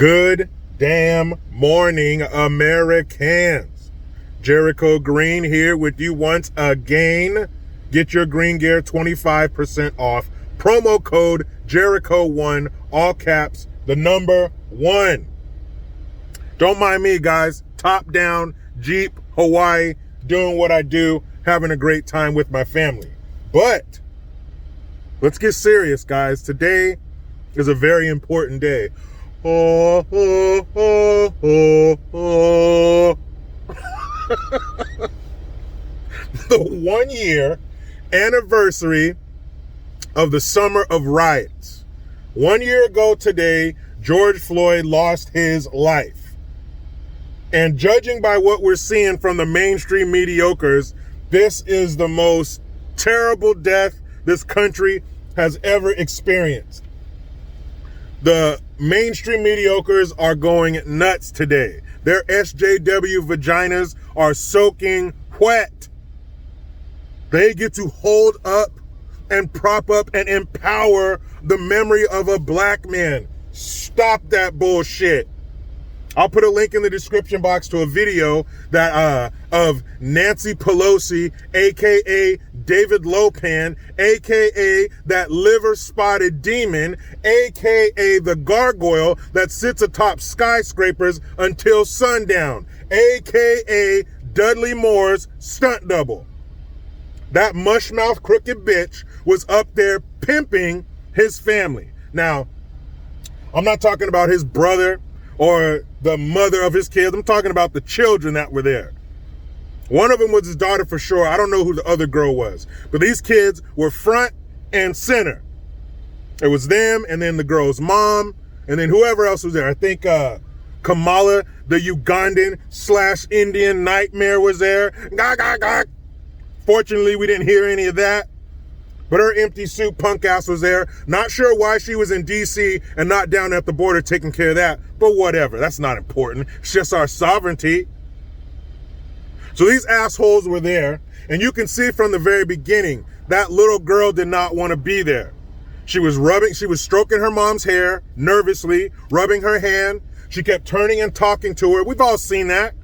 Good damn morning, Americans. Jericho Green here with you once again. Get your green gear 25% off. Promo code Jericho1, all caps, the number 1. Don't mind me, guys. Top down, Jeep, Hawaii, doing what I do, having a great time with my family. But let's get serious, guys. Today is a very important day. Oh, oh, oh, oh, oh. The 1-year anniversary of the summer of riots. 1 year ago today, George Floyd lost his life. And judging by what we're seeing from the mainstream mediocres, this is the most terrible death this country has ever experienced. The mainstream mediocres are going nuts today. Their SJW vaginas are soaking wet. They get to hold up and prop up and empower the memory of a black man. Stop that bullshit. I'll put a link in the description box to a video that of Nancy Pelosi, aka David Lopan, aka that liver-spotted demon, aka the gargoyle that sits atop skyscrapers until sundown, aka Dudley Moore's stunt double. That mushmouth crooked bitch was up there pimping his family. Now, I'm not talking about his brother or the mother of his kids. I'm talking about the children that were there. One of them was his daughter for sure. I don't know who the other girl was. But these kids were front and center. It was them and then the girl's mom and then whoever else was there. I think Kamala, the Ugandan / Indian nightmare was there. Gah, gah, gah. Fortunately, we didn't hear any of that. But her empty suit punk ass was there. Not sure why she was in D.C. and not down at the border taking care of that. But whatever, that's not important. It's just our sovereignty. So these assholes were there. And you can see from the very beginning, that little girl did not want to be there. She was stroking her mom's hair nervously, rubbing her hand. She kept turning and talking to her. We've all seen that.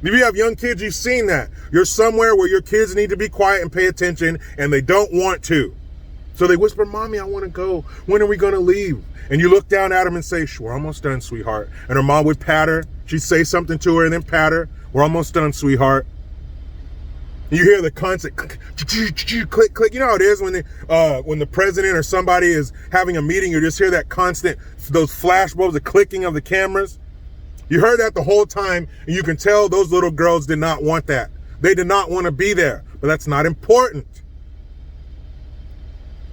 If you have young kids, you've seen that. You're somewhere where your kids need to be quiet and pay attention, and they don't want to. So they whisper, "Mommy, I want to go. When are we going to leave?" And you look down at them and say, "We're almost done, sweetheart." And her mom would pat her. She'd say something to her and then pat her. "We're almost done, sweetheart." You hear the constant click, click. You know how it is when the president or somebody is having a meeting, you just hear that constant, those flashbulbs, the clicking of the cameras. You heard that the whole time, and you can tell those little girls did not want that. They did not want to be there, but that's not important.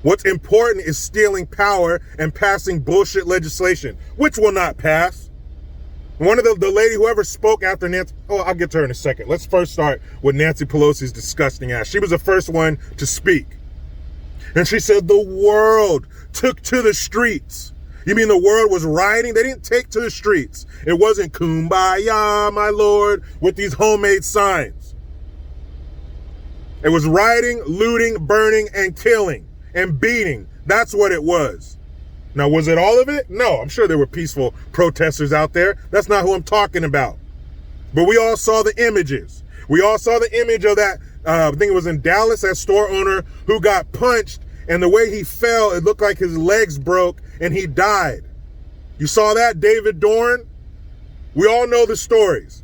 What's important is stealing power and passing bullshit legislation, which will not pass. One of the lady, whoever spoke after Nancy, I'll get to her in a second. Let's first start with Nancy Pelosi's disgusting ass. She was the first one to speak. And she said the world took to the streets. You mean the world was rioting? They didn't take to the streets. It wasn't "Kumbaya, my lord," with these homemade signs. It was rioting, looting, burning, and killing, and beating. That's what it was. Now, was it all of it? No, I'm sure there were peaceful protesters out there. That's not who I'm talking about. But we all saw the images. We all saw the image of that, I think it was in Dallas, that store owner who got punched, and the way he fell, it looked like his legs broke and he died. You saw that, David Dorn? We all know the stories.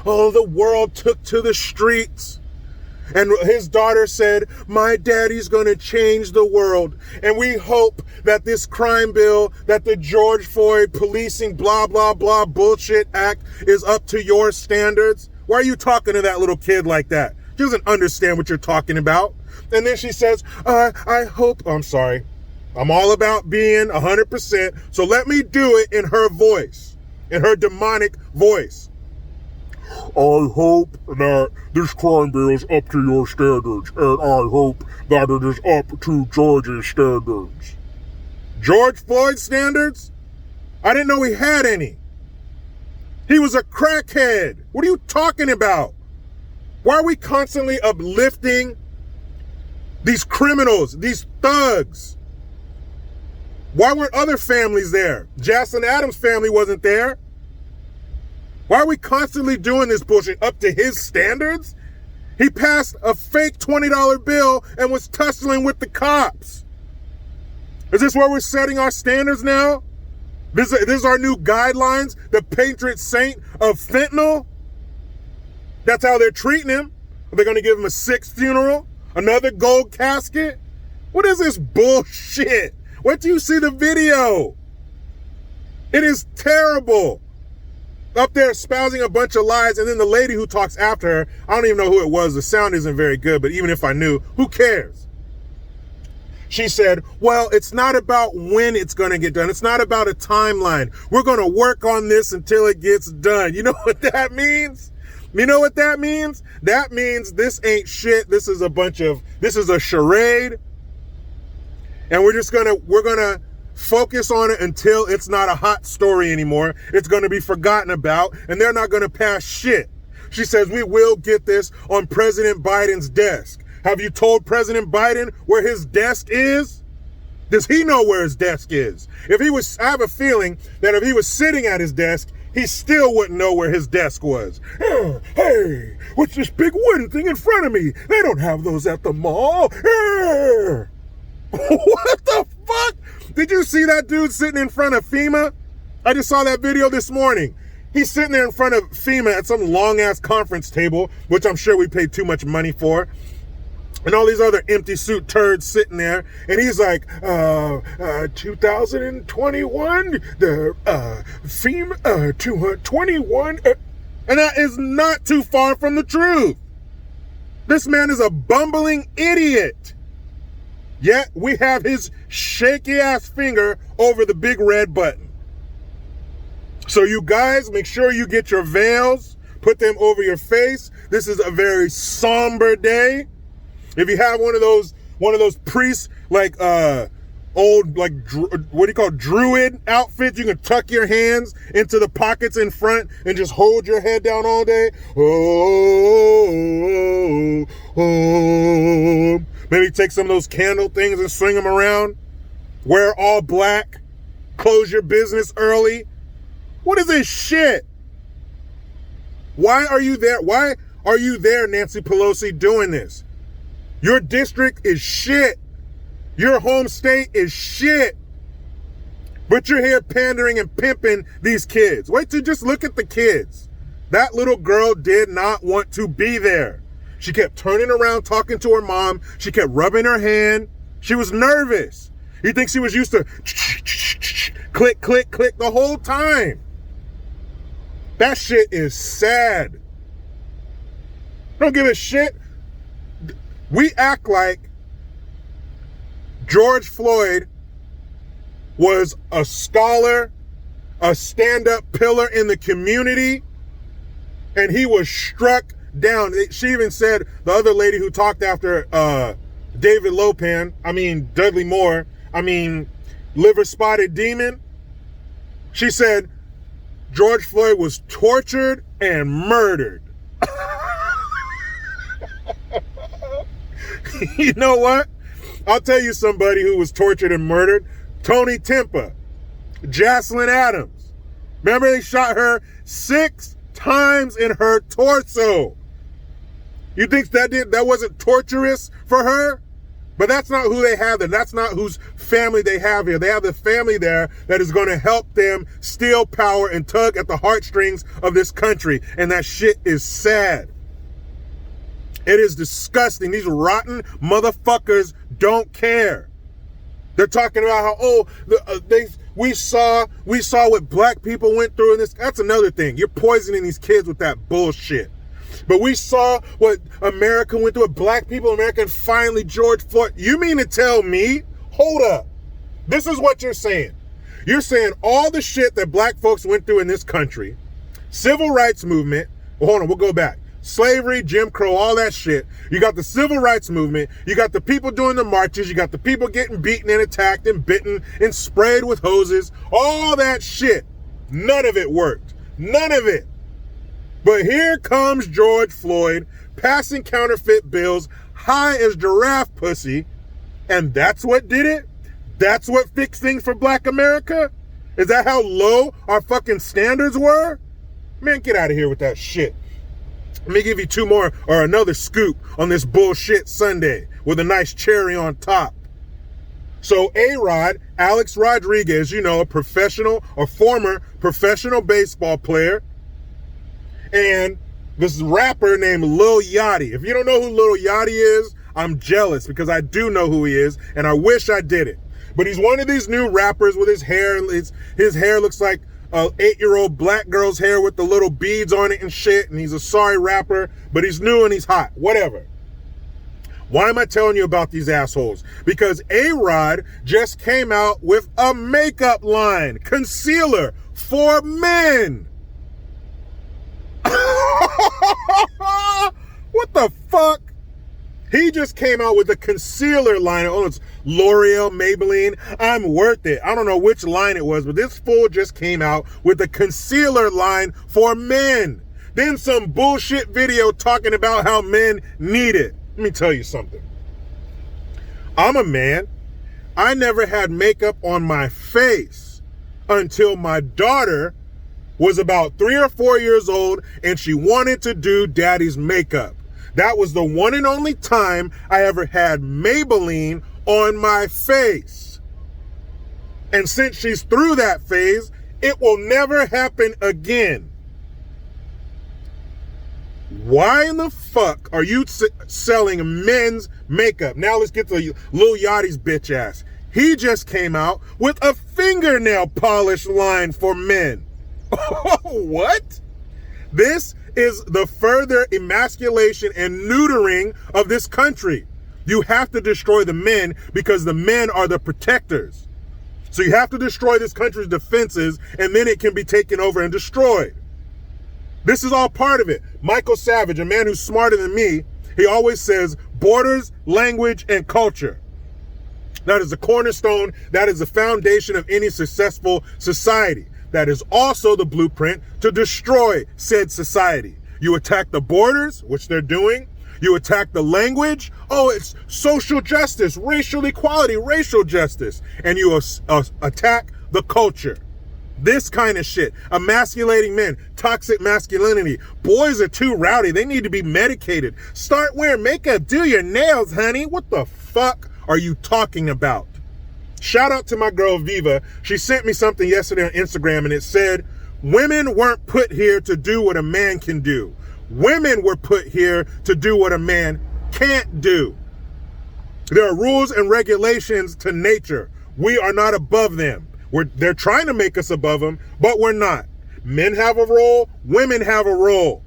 Oh, the world took to the streets. And his daughter said, "My daddy's going to change the world. And we hope that this crime bill, that the George Floyd policing blah, blah, blah bullshit act is up to your standards." Why are you talking to that little kid like that? She doesn't understand what you're talking about. And then she says, I hope, I'm sorry. I'm all about being 100%. So let me do it in her voice, in her demonic voice. "I hope that this crime bill is up to your standards, and I hope that it is up to George's standards." George Floyd standards? I didn't know he had any. He was a crackhead. What are you talking about? Why are we constantly uplifting these criminals, these thugs? Why weren't other families there? Jaslyn Adams' family wasn't there. Why are we constantly doing this bullshit up to his standards? He passed a fake $20 bill and was tussling with the cops. Is this where we're setting our standards now? This is our new guidelines, the patron saint of fentanyl? That's how they're treating him. Are they going to give him a sixth funeral? Another gold casket? What is this bullshit? Wait till you see the video. It is terrible. Up there espousing a bunch of lies, and then the lady who talks after her, I don't even know who it was. The sound isn't very good, but even if I knew, who cares? She said, well, it's not about when it's going to get done. It's not about a timeline. We're going to work on this until it gets done. You know what that means? You know what that means? That means this ain't shit. This is a charade. And we're going to focus on it until it's not a hot story anymore. It's going to be forgotten about, and they're not going to pass shit. She says, we will get this on President Biden's desk. Have you told President Biden where his desk is? Does he know where his desk is? I have a feeling that if he was sitting at his desk, he still wouldn't know where his desk was. Hey, what's this big wooden thing in front of me? They don't have those at the mall. What the fuck? Did you see that dude sitting in front of FEMA? I just saw that video this morning. He's sitting there in front of FEMA at some long-ass conference table, which I'm sure we paid too much money for. And all these other empty suit turds sitting there. And he's like, 2021, the FEMA, 221. And that is not too far from the truth. This man is a bumbling idiot. Yet we have his shaky ass finger over the big red button. So you guys, make sure you get your veils, put them over your face. This is a very somber day. If you have one of those priests, like old, like, what do you call it, druid outfits, you can tuck your hands into the pockets in front and just hold your head down all day. Maybe take some of those candle things and swing them around. Wear all black. Close your business early. What is this shit? Why are you there? Why are you there, Nancy Pelosi, doing this? Your district is shit. Your home state is shit. But you're here pandering and pimping these kids. Wait till just look at the kids. That little girl did not want to be there. She kept turning around, talking to her mom. She kept rubbing her hand. She was nervous. You think she was used to click, click, click the whole time? That shit is sad. Don't give a shit. We act like George Floyd was a scholar, a stand-up pillar in the community, and he was struck down. She even said, the other lady who talked after Dudley Moore, liver spotted demon, she said George Floyd was tortured and murdered. You know what? I'll tell you somebody who was tortured and murdered. Tony Timpa, Jaslyn Adams. Remember, they shot her 6 times in her torso. You think that wasn't torturous for her? But that's not who they have there. That's not whose family they have here. They have the family there that is going to help them steal power and tug at the heartstrings of this country. And that shit is sad. It is disgusting. These rotten motherfuckers don't care. They're talking about how, we saw what black people went through in this. That's another thing. You're poisoning these kids with that bullshit. But we saw what America went through with black people in America, and finally George Floyd. You mean to tell me, hold up, this is what you're saying. You're saying all the shit that black folks went through in this country, civil rights movement, well, hold on, we'll go back. Slavery, Jim Crow, all that shit. You got the civil rights movement. You got the people doing the marches. You got the people getting beaten and attacked and bitten and sprayed with hoses. All that shit. None of it worked. None of it. But here comes George Floyd passing counterfeit bills high as giraffe pussy. And that's what did it? That's what fixed things for Black America? Is that how low our fucking standards were? Man, get out of here with that shit. Let me give you two more or another scoop on this bullshit Sunday with a nice cherry on top. So A-Rod, Alex Rodriguez, you know, a professional or former professional baseball player, and this rapper named Lil Yachty. If you don't know who Lil Yachty is, I'm jealous because I do know who he is, and I wish I didn't. But he's one of these new rappers with his hair. His hair looks like an 8-year-old black girl's hair with the little beads on it and shit, and he's a sorry rapper, but he's new and he's hot. Whatever. Why am I telling you about these assholes? Because A-Rod just came out with a makeup line, concealer for men. What the fuck? He just came out with a concealer line. Oh, it's L'Oreal, Maybelline. I'm worth it. I don't know which line it was, but this fool just came out with a concealer line for men. Then some bullshit video talking about how men need it. Let me tell you something. I'm a man. I never had makeup on my face until my daughter was about 3 or 4 years old and she wanted to do daddy's makeup. That was the one and only time I ever had Maybelline on my face. And since she's through that phase, it will never happen again. Why in the fuck are you selling men's makeup? Now let's get to Lil Yachty's bitch ass. He just came out with a fingernail polish line for men. What? This is the further emasculation and neutering of this country. You have to destroy the men because the men are the protectors. So you have to destroy this country's defenses and then it can be taken over and destroyed. This is all part of it. Michael Savage, a man who's smarter than me, he always says borders, language, and culture. That is the cornerstone. That is the foundation of any successful society. That is also the blueprint to destroy said society. You attack the borders, which they're doing. You attack the language. Oh, it's social justice, racial equality, racial justice. And you attack the culture. This kind of shit. Emasculating men. Toxic masculinity. Boys are too rowdy. They need to be medicated. Start wearing makeup. Do your nails, honey. What the fuck are you talking about? Shout out to my girl Viva. She sent me something yesterday on Instagram and it said, women weren't put here to do what a man can do. Women were put here to do what a man can't do. There are rules and regulations to nature. We are not above them. They're trying to make us above them, but we're not. Men have a role, women have a role.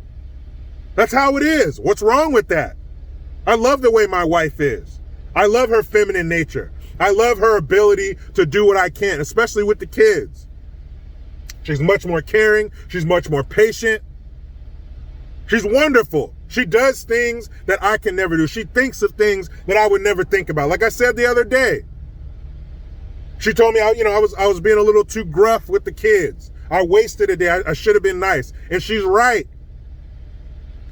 That's how it is. What's wrong with that? I love the way my wife is. I love her feminine nature. I love her ability to do what I can, especially with the kids. She's much more caring. She's much more patient. She's wonderful. She does things that I can never do. She thinks of things that I would never think about. Like I said the other day, she told me, I was being a little too gruff with the kids. I wasted a day. I should have been nice. And she's right.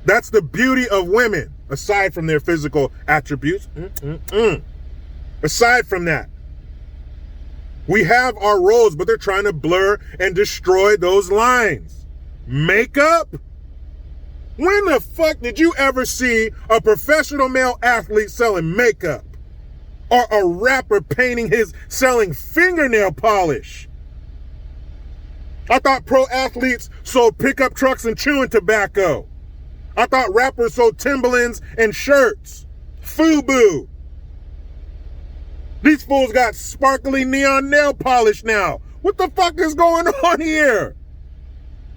That's the beauty of women, aside from their physical attributes. Aside from that, we have our roles, but they're trying to blur and destroy those lines. Makeup? When the fuck did you ever see a professional male athlete selling makeup? Or a rapper selling fingernail polish? I thought pro athletes sold pickup trucks and chewing tobacco. I thought rappers sold Timberlands and shirts. FUBU. These fools got sparkly neon nail polish now. What the fuck is going on here?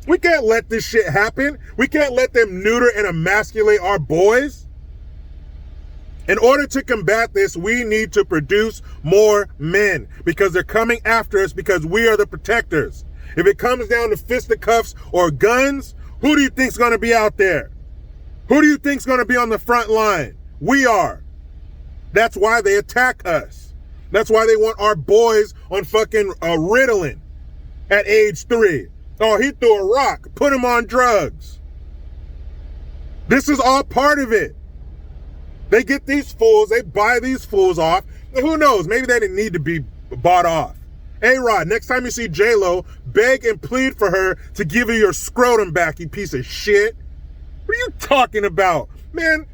We can't let this shit happen. We can't let them neuter and emasculate our boys. In order to combat this, we need to produce more men because they're coming after us because we are the protectors. If it comes down to fisticuffs or guns, who do you think's going to be out there? Who do you think's going to be on the front line? We are. That's why they attack us. That's why they want our boys on fucking Ritalin at age 3. Oh, he threw a rock. Put him on drugs. This is all part of it. They get these fools, they buy these fools off. And who knows? Maybe they didn't need to be bought off. A-Rod, next time you see J-Lo, beg and plead for her to give you your scrotum back, you piece of shit. What are you talking about? Man,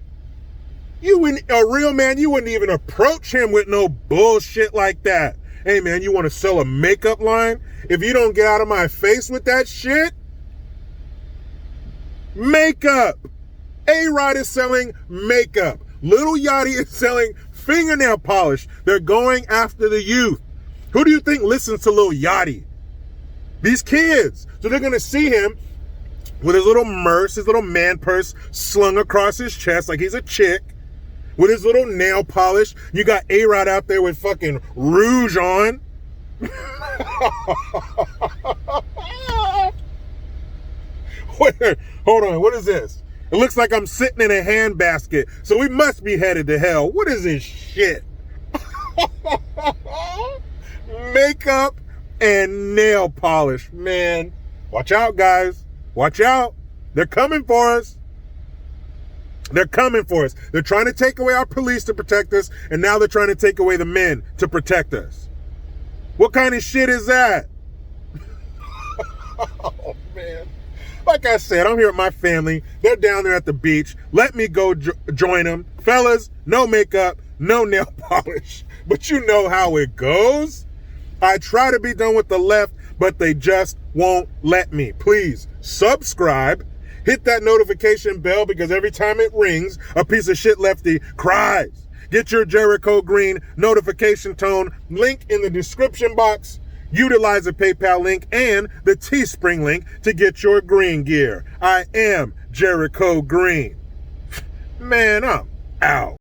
you wouldn't, a real man, you wouldn't even approach him with no bullshit like that. Hey man, you want to sell a makeup line? If you don't get out of my face with that shit, makeup. A-Rod is selling makeup. Lil Yachty is selling fingernail polish. They're going after the youth. Who do you think listens to Lil Yachty? These kids. So they're going to see him with his little merce, his little man purse slung across his chest like he's a chick, with his little nail polish. You got A-Rod out there with fucking rouge on. Wait, hold on, what is this? It looks like I'm sitting in a handbasket, so we must be headed to hell. What is this shit? Makeup and nail polish. Man, watch out, guys. Watch out. They're coming for us. They're coming for us. They're trying to take away our police to protect us, and now they're trying to take away the men to protect us. What kind of shit is that? Oh, man. Like I said, I'm here with my family. They're down there at the beach. Let me go join them. Fellas, no makeup, no nail polish. But you know how it goes. I try to be done with the left, but they just won't let me. Please subscribe. Hit that notification bell because every time it rings, a piece of shit lefty cries. Get your Jericho Green notification tone. Link in the description box. Utilize the PayPal link and the Teespring link to get your green gear. I am Jericho Green. Man, I'm out.